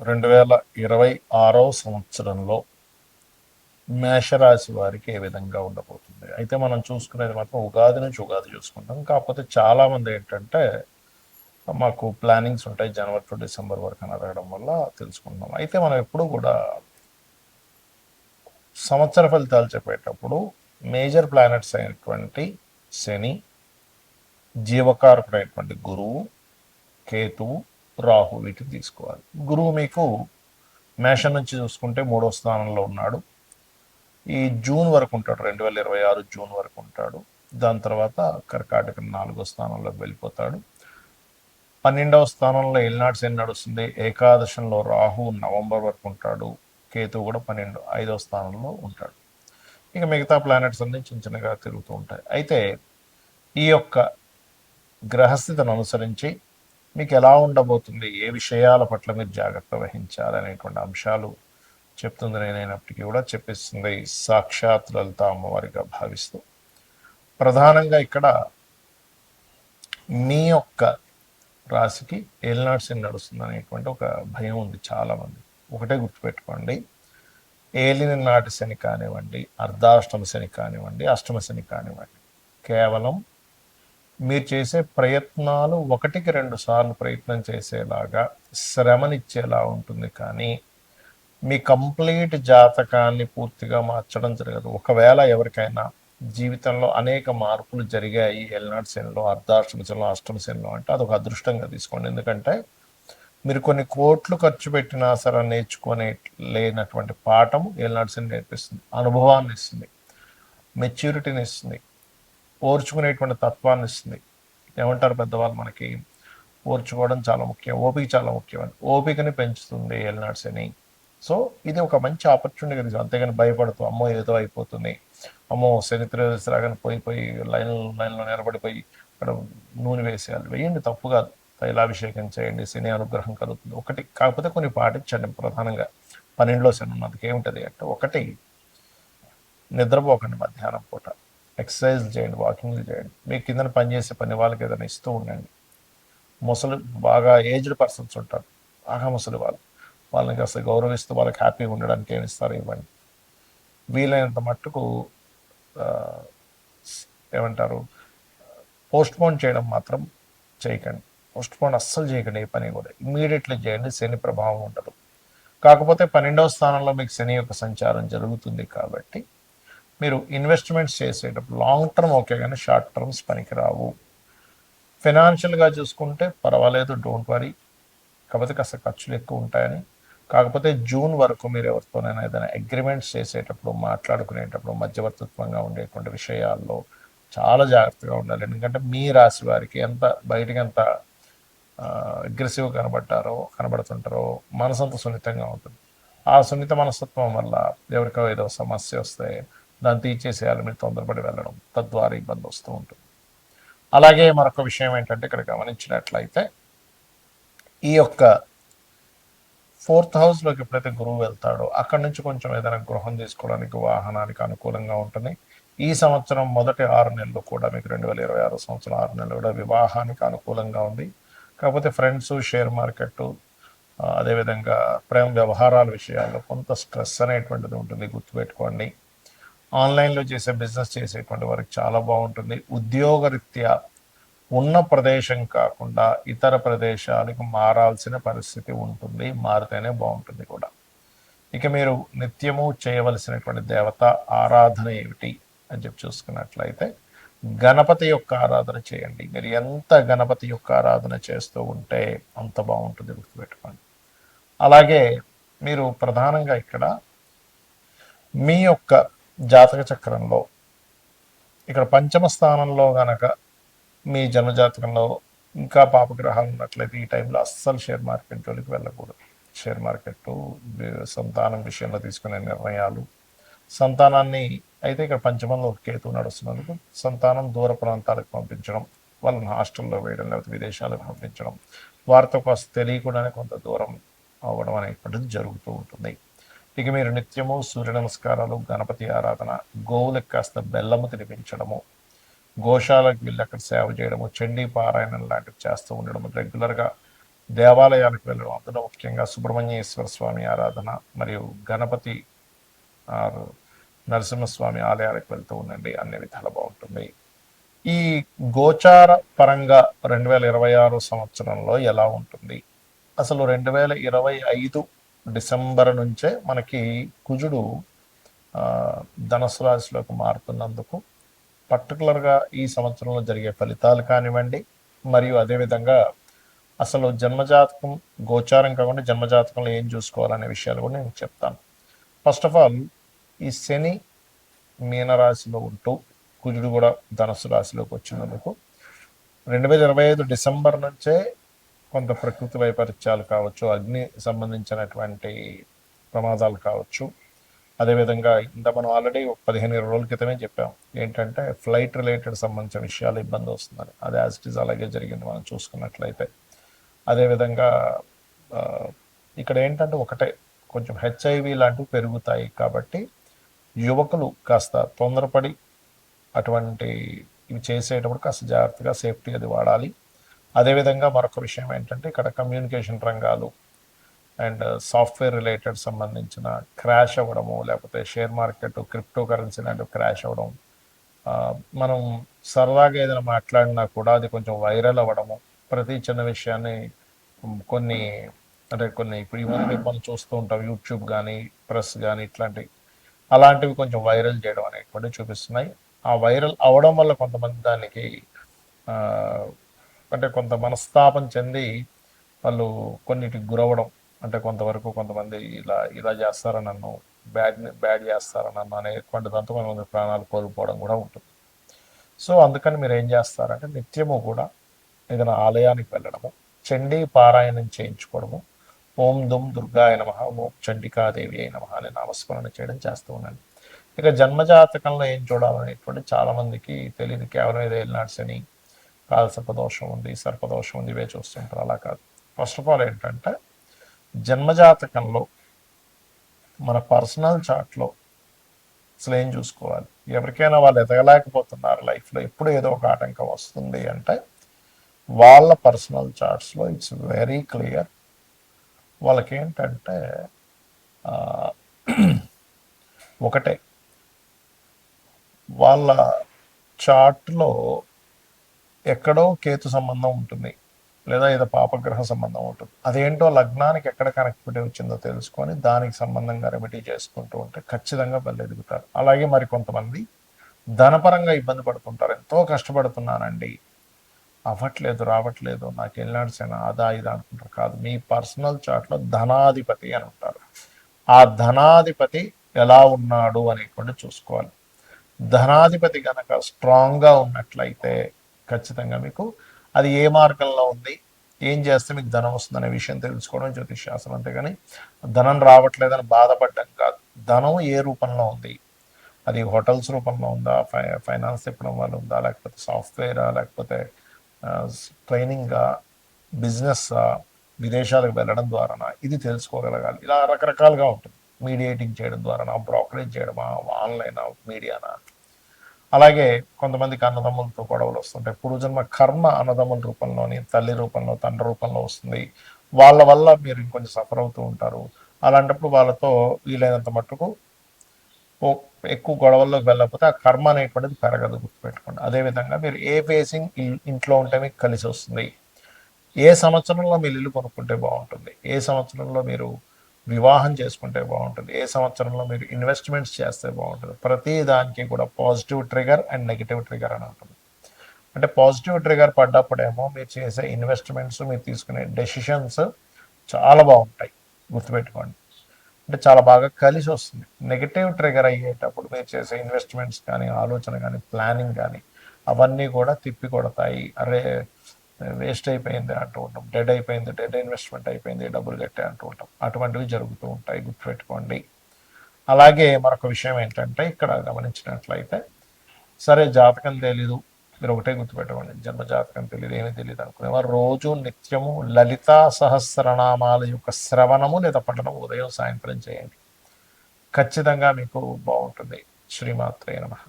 2026వ సంవత్సరంలో మేషరాశి వారికి ఏ విధంగా ఉండబోతుంది? అయితే మనం చూసుకునేది మాత్రం ఉగాది నుంచి ఉగాది చూసుకుంటాం. కాకపోతే చాలామంది ఏంటంటే మాకు ప్లానింగ్స్ ఉంటాయి జనవరి టు డిసెంబర్ వరకు అని అడగడం వల్ల తెలుసుకుంటాం. అయితే మనం ఎప్పుడు కూడా సంవత్సర ఫలితాలు చెప్పేటప్పుడు మేజర్ ప్లానెట్స్ అయినటువంటి శని, జీవకారకుడైనటువంటి గురువు, కేతువు, రాహు వీటిని తీసుకోవాలి. గురువు మీకు మేషం నుంచి చూసుకుంటే 3వ స్థానంలో ఉన్నాడు. ఈ జూన్ వరకు ఉంటాడు, 2026 జూన్ వరకు ఉంటాడు. దాని తర్వాత కర్కాటకం 4వ స్థానంలోకి వెళ్ళిపోతాడు. 12వ స్థానంలో ఏలినాటి శని నడుస్తుంది. ఏకాదశంలో రాహు నవంబర్ వరకు ఉంటాడు. కేతు కూడా 5వ స్థానంలో ఉంటాడు. ఇక మిగతా ప్లానెట్స్ అన్ని చిన్న చిన్నగా తిరుగుతూ ఉంటాయి. అయితే ఈ యొక్క గ్రహస్థితిని అనుసరించి మీకు ఎలా ఉండబోతుంది, ఏ విషయాల పట్ల మీరు జాగ్రత్త వహించాలి అనేటువంటి అంశాలు చెప్తుంది నేనైనప్పటికీ కూడా చెప్పిస్తుంది సాక్షాత్ లలిత అమ్మవారిగా భావిస్తూ. ప్రధానంగా ఇక్కడ మీ యొక్క రాశికి ఏలినాటి శని నడుస్తుంది అనేటువంటి ఒక భయం ఉంది చాలామంది. ఒకటే గుర్తుపెట్టుకోండి, ఏలిన నాటి శని కానివ్వండి, అర్ధాష్టమ శని కానివ్వండి, అష్టమ శని కానివ్వండి, కేవలం మీరు చేసే ప్రయత్నాలు 1-2 సార్లు ప్రయత్నం చేసేలాగా శ్రమనిచ్చేలా ఉంటుంది. కానీ మీ కంప్లీట్ జాతకాన్ని పూర్తిగా మార్చడం జరగదు. ఒకవేళ ఎవరికైనా జీవితంలో అనేక మార్పులు జరిగాయి ఏలినాటి శనిలో, అర్ధాష్టమ శనిలో, అష్టమ శనిలో అంటే అదొక అదృష్టంగా తీసుకోండి. ఎందుకంటే మీరు కొన్ని కోట్లు ఖర్చు పెట్టినా సరే నేర్చుకునే లేనటువంటి పాఠము ఏలినాటి శని నేర్పిస్తుంది. అనుభవాన్ని ఇస్తుంది, మెచ్యూరిటీని ఇస్తుంది, ఓర్చుకునేటువంటి తత్వాన్ని ఇస్తుంది. ఏమంటారు పెద్దవాళ్ళు మనకి, ఓర్చుకోవడం చాలా ముఖ్యం, ఓపిక చాలా ముఖ్యమని. ఓపికని పెంచుతుంది ఏలినాటి శని. సో ఇది ఒక మంచి ఆపర్చునిటీగా తీసుకు, అంతేగాని భయపడుతూ అమ్మో ఏదో అయిపోతుంది, అమ్మో శని త్రయోదశి రాగానే పోయి లైన్లో నిలబడిపోయి అక్కడ నూనె వేసేయాలి. వేయండి, తప్పు కాదు. తైలాభిషేకం చేయండి, శని అనుగ్రహం కలుగుతుంది. ఒకటి కాకపోతే కొన్ని పాటించండి. ప్రధానంగా 12లో శని ఉన్నందుకు ఏమిటది అంటే, ఒకటి, నిద్రపోకండి మధ్యాహ్నం పూట, ఎక్సర్సైజ్ చేయండి, వాకింగ్లు చేయండి, మీ కింద పనిచేసే పని వాళ్ళకి ఏదైనా ఇస్తూ ఉండండి. ముసలి బాగా ఏజ్డ్ పర్సన్స్ ఉంటారు, బాగా ముసలి వాళ్ళని కాస్త గౌరవిస్తూ వాళ్ళకి హ్యాపీగా ఉండడానికి ఏమి ఇస్తారో ఇవ్వండి. వీలైనంత మట్టుకు ఏమంటారు, పోస్ట్పోన్ చేయడం మాత్రం చేయకండి. పోస్ట్పోన్ అస్సలు చేయకండి. ఏ పని కూడా ఇమ్మీడియట్లీ చేయండి, శని ప్రభావం ఉండదు. కాకపోతే 12వ స్థానంలో మీకు శని యొక్క సంచారం జరుగుతుంది కాబట్టి మీరు ఇన్వెస్ట్మెంట్స్ చేసేటప్పుడు లాంగ్ టర్మ్ ఓకే, కానీ షార్ట్ టర్మ్స్ పనికిరావు. ఫైనాన్షియల్గా చూసుకుంటే పర్వాలేదు, డోంట్ వరీ. కాకపోతే కాస్త ఖర్చులు ఎక్కువ ఉంటాయని. కాకపోతే జూన్ వరకు మీరు ఎవరితోనైనా ఏదైనా అగ్రిమెంట్స్ చేసేటప్పుడు, మాట్లాడుకునేటప్పుడు మధ్యవర్తిత్వంగా ఉండేటువంటి విషయాల్లో చాలా జాగ్రత్తగా ఉండాలి. ఎందుకంటే మీ రాశి వారికి బయటికి ఎంత అగ్రెసివ్ కనబడుతుంటారో మనసంత సున్నితంగా ఉంటుంది. ఆ సున్నిత మనస్తత్వం వల్ల ఎవరికో ఏదో సమస్య వస్తే దాన్ని తీర్చేసేయాలి మీరు తొందరపడి వెళ్ళడం, తద్వారా ఇబ్బంది వస్తూ ఉంటుంది. అలాగే మరొక విషయం ఏంటంటే, ఇక్కడ గమనించినట్లయితే ఈ యొక్క 4th హౌస్లోకి ఎప్పుడైతే గురువు వెళ్తాడో అక్కడి నుంచి కొంచెం ఏదైనా గృహం తీసుకోవడానికి, వాహనానికి అనుకూలంగా ఉంటుంది. ఈ సంవత్సరం మొదటి 6 నెలలు కూడా మీకు 2026 సంవత్సరం 6 నెలలు కూడా వివాహానికి అనుకూలంగా ఉంది. కాకపోతే ఫ్రెండ్స్, షేర్ మార్కెట్, అదేవిధంగా ప్రేమ వ్యవహారాల విషయాల్లో కొంత స్ట్రెస్ అనేటువంటిది ఉంటుంది, గుర్తుపెట్టుకోండి. ఆన్లైన్లో చేసే బిజినెస్ చేసేటువంటి వారికి చాలా బాగుంటుంది. ఉద్యోగరీత్యా ఉన్న ప్రదేశం కాకుండా ఇతర ప్రదేశాలకు మారాల్సిన పరిస్థితి ఉంటుంది, మారితేనే బాగుంటుంది కూడా. ఇక మీరు నిత్యము చేయవలసినటువంటి దేవత ఆరాధన ఏమిటి అని చెప్పి చూసుకున్నట్లయితే గణపతి యొక్క ఆరాధన చేయండి. మీరు ఎంత గణపతి యొక్క ఆరాధన చేస్తూ ఉంటే అంత బాగుంటుంది, గుర్తుపెట్టుకోండి. అలాగే మీరు ప్రధానంగా ఇక్కడ మీ యొక్క జాతక చక్రంలో ఇక్కడ పంచమ స్థానంలో గనక మీ జన్మజాతకంలో ఇంకా పాపగ్రహాలు ఉన్నట్లయితే ఈ టైంలో అస్సలు షేర్ మార్కెట్ జోలికి వెళ్ళకూడదు. షేర్ మార్కెట్, సంతానం విషయంలో తీసుకునే నిర్ణయాలు, సంతానాన్ని అయితే ఇక్కడ పంచమంలో కేతు నడుస్తున్నందుకు సంతానం దూర ప్రాంతాలకు పంపించడం, వాళ్ళని హాస్టల్లో వేయడం, లేకపోతే విదేశాలకు పంపించడం, వారితో కాస్త తెలియకుండానే కొంత దూరం అవ్వడం అనేటువంటిది జరుగుతూ ఉంటుంది. ఇక మీరు నిత్యము సూర్య నమస్కారాలు, గణపతి ఆరాధన, గోవులకు కాస్త బెల్లము తినిపించడము, గోశాలకు వెళ్ళి అక్కడ సేవ చేయడము, చండీ పారాయణం లాంటివి చేస్తూ ఉండడము, రెగ్యులర్గా దేవాలయాలకు వెళ్ళడం, అందులో ముఖ్యంగా సుబ్రహ్మణ్యేశ్వర స్వామి ఆరాధన మరియు గణపతి ఆర్ నరసింహస్వామి ఆలయాలకు వెళ్తూ ఉండండి, అన్ని విధాలు బాగుంటుంది. ఈ గోచార పరంగా 2026 సంవత్సరంలో ఎలా ఉంటుంది? అసలు 2025 డిసెంబర్ నుంచే మనకి కుజుడు ధనుసు రాశిలోకి మారుతున్నందుకు పర్టికులర్గా ఈ సంవత్సరంలో జరిగే ఫలితాలు కానివ్వండి, మరియు అదేవిధంగా అసలు జన్మజాతకం గోచారం కాకుండా జన్మజాతకంలో ఏం చూసుకోవాలనే విషయాలు కూడా నేను చెప్తాను. ఫస్ట్ ఆఫ్ ఆల్, ఈ శని మీనరాశిలో ఉంటూ కుజుడు కూడా ధనుసు రాశిలోకి వచ్చినందుకు 2025 డిసెంబర్ నుంచే కొంత ప్రకృతి వైపరీత్యాలు కావచ్చు, అగ్ని సంబంధించినటువంటి ప్రమాదాలు కావచ్చు, అదేవిధంగా ఇంత మనం ఆల్రెడీ 15-20 రోజుల క్రితమే చెప్పాం ఏంటంటే ఫ్లైట్ రిలేటెడ్ సంబంధించిన విషయాలు ఇబ్బంది వస్తుందని. అది యాజ్ ఇట్ ఈజ్ అలాగే జరిగింది మనం చూసుకున్నట్లయితే. అదేవిధంగా ఇక్కడ ఏంటంటే ఒకటే, కొంచెం హెచ్ఐవి లాంటివి పెరుగుతాయి కాబట్టి యువకులు కాస్త తొందరపడి అటువంటి ఇవి చేసేటప్పుడు కాస్త జాగ్రత్తగా సేఫ్టీ అది వాడాలి. అదేవిధంగా మరొక విషయం ఏంటంటే ఇక్కడ కమ్యూనికేషన్ రంగాలు అండ్ సాఫ్ట్వేర్ రిలేటెడ్ సంబంధించిన క్రాష్ అవ్వడము, లేకపోతే షేర్ మార్కెట్ క్రిప్టో కరెన్సీ లాంటివి క్రాష్ అవ్వడం, మనం సరదాగా ఏదైనా మాట్లాడినా కూడా అది కొంచెం వైరల్ అవ్వడము, ప్రతి చిన్న విషయాన్ని కొన్ని కొన్ని ఇప్పుడు ఇవన్నీ మనం చూస్తూ ఉంటాం, యూట్యూబ్ కానీ ప్రెస్ కానీ అలాంటివి కొంచెం వైరల్ చేయడం అనేటువంటివి చూపిస్తున్నాయి. ఆ వైరల్ అవడం వల్ల కొంతమంది దానికి అంటే కొంత మనస్తాపం చెంది వాళ్ళు కొన్నిటికి గురవడం, అంటే కొంతవరకు కొంతమంది ఇలా ఇలా చేస్తారా నన్ను, బ్యాడ్ చేస్తారా నన్ను అనేటువంటి దాంతో కొంతమంది ప్రాణాలు కోల్పోవడం కూడా ఉంటుంది. సో అందుకని మీరు ఏం చేస్తారంటే నిత్యము కూడా ఏదైనా ఆలయానికి వెళ్ళడము, చండీ పారాయణం చేయించుకోవడము, ఓం దుమ్ దుర్గాయ నమ, ఓం చండికాదేవి అయి నమ అనే నామస్మరణ చేయడం చేస్తూ ఉండండి. ఇక జన్మజాతకంలో ఏం చూడాలనేటువంటి చాలామందికి తెలియదు. కేవలం ఏదో ఏలినాడు శని, కాలసర్పదోషం ఉంది, సర్పదోషం ఉంది, ఇవే చూస్తుంటారు. అలా కాదు. ఫస్ట్ ఆఫ్ ఆల్ ఏంటంటే జన్మజాతకంలో మన పర్సనల్ చార్ట్లో అసలు ఏం చూసుకోవాలి. ఎవరికైనా వాళ్ళు ఎదగలేకపోతున్నారు లైఫ్లో, ఎప్పుడు ఏదో ఒక ఆటంకం వస్తుంది అంటే వాళ్ళ పర్సనల్ చార్ట్స్లో ఇట్స్ వెరీ క్లియర్. వాళ్ళకి ఏంటంటే ఒకటే, వాళ్ళ చార్ట్లో ఎక్కడో కేతు సంబంధం ఉంటుంది, లేదా ఏదో పాపగ్రహ సంబంధం ఉంటుంది. అదేంటో లగ్నానికి ఎక్కడ కనెక్టివిటీ వచ్చిందో తెలుసుకొని దానికి సంబంధంగా రెమెడీ చేసుకుంటూ ఉంటే ఖచ్చితంగా వాళ్ళు ఎదుగుతారు. అలాగే మరి కొంతమంది ధనపరంగా ఇబ్బంది పడుతుంటారు. ఎంతో కష్టపడుతున్నానండి, అవ్వట్లేదు, రావట్లేదు, నాకు వెళ్ళినాడు సేన అదా ఇదా అనుకుంటారు. కాదు, మీ పర్సనల్ చార్ట్లో ధనాధిపతి అని ఉంటారు. ఆ ధనాధిపతి ఎలా ఉన్నాడు అనేటువంటి చూసుకోవాలి. ధనాధిపతి కనుక స్ట్రాంగ్గా ఉన్నట్లయితే ఖచ్చితంగా మీకు అది ఏ మార్గంలో ఉంది, ఏం చేస్తే మీకు ధనం వస్తుంది అనే విషయం తెలుసుకోవడం జ్యోతిష్ శాస్త్రం. అంతేగాని ధనం రావట్లేదని బాధపడడం కాదు. ధనం ఏ రూపంలో ఉంది, అది హోటల్స్ రూపంలో ఉందా, ఫైనాన్స్ తిప్పడం వల్ల ఉందా, లేకపోతే సాఫ్ట్వేరా, లేకపోతే ట్రైనింగా, బిజినెస్, విదేశాలకు వెళ్ళడం ద్వారానా, ఇది తెలుసుకోగలగాలి. ఇలా రకరకాలుగా ఉంటుంది. మీడియేటింగ్ చేయడం ద్వారానా, బ్రోకరేజ్ చేయడమా, ఆన్లైన్ మీడియానా. అలాగే కొంతమందికి అన్నదమ్ములతో గొడవలు వస్తుంటాయి. పూర్వజన్మ కర్మ అన్నదమ్ముల రూపంలోని, తల్లి రూపంలో, తండ్రి రూపంలో వస్తుంది. వాళ్ళ వల్ల మీరు ఇంకొంచెం సఫర్ అవుతూ ఉంటారు. అలాంటప్పుడు వాళ్ళతో వీలైనంత మట్టుకు ఎక్కువ గొడవల్లోకి వెళ్ళకపోతే ఆ కర్మ అనేటువంటిది పెరగదు, గుర్తుపెట్టుకోండి. అదేవిధంగా మీరు ఏ ఫేసింగ్ ఇంట్లో ఉంటే మీకు కలిసి వస్తుంది, ఏ సంవత్సరంలో మీరు ఇల్లు కొనుక్కుంటే బాగుంటుంది, ఏ సంవత్సరంలో మీరు వివాహం చేసుకుంటే బాగుంటుంది, ఏ సంవత్సరంలో మీరు ఇన్వెస్ట్మెంట్స్ చేస్తే బాగుంటుంది. ప్రతి దానికి కూడా positive trigger and negative trigger అని ఉంటుంది. అంటే పాజిటివ్ ట్రిగర్ పడ్డప్పుడేమో మీరు చేసే ఇన్వెస్ట్మెంట్స్, మీరు తీసుకునే డెసిషన్స్ చాలా బాగుంటాయి, గుర్తుపెట్టుకోండి. అంటే చాలా బాగా కలిసి వస్తుంది. నెగిటివ్ ట్రిగర్ అయ్యేటప్పుడు మీరు చేసే ఇన్వెస్ట్మెంట్స్ కానీ, ఆలోచన కానీ, ప్లానింగ్ కానీ అవన్నీ కూడా తిప్పి కొడతాయి. అరే వేస్ట్ అయిపోయింది అంటూ ఉంటాం, డెడ్ ఇన్వెస్ట్మెంట్ అయిపోయింది, డబ్బులు కట్టే అంటూ ఉంటాం. అటువంటివి జరుగుతూ ఉంటాయి, గుర్తుపెట్టుకోండి. అలాగే మరొక విషయం ఏంటంటే ఇక్కడ గమనించినట్లయితే, సరే జాతకం తెలీదు, మీరు ఒకటే గుర్తుపెట్టుకోండి, జన్మ జాతకం తెలియదు, ఏమీ తెలియదు అనుకునేవారు రోజు నిత్యము లలితా సహస్రనామాల యొక్క శ్రవణము లేదా పఠనం ఉదయం సాయంత్రం చేయండి. ఖచ్చితంగా మీకు బాగుంటుంది. శ్రీమాత్రే నమః.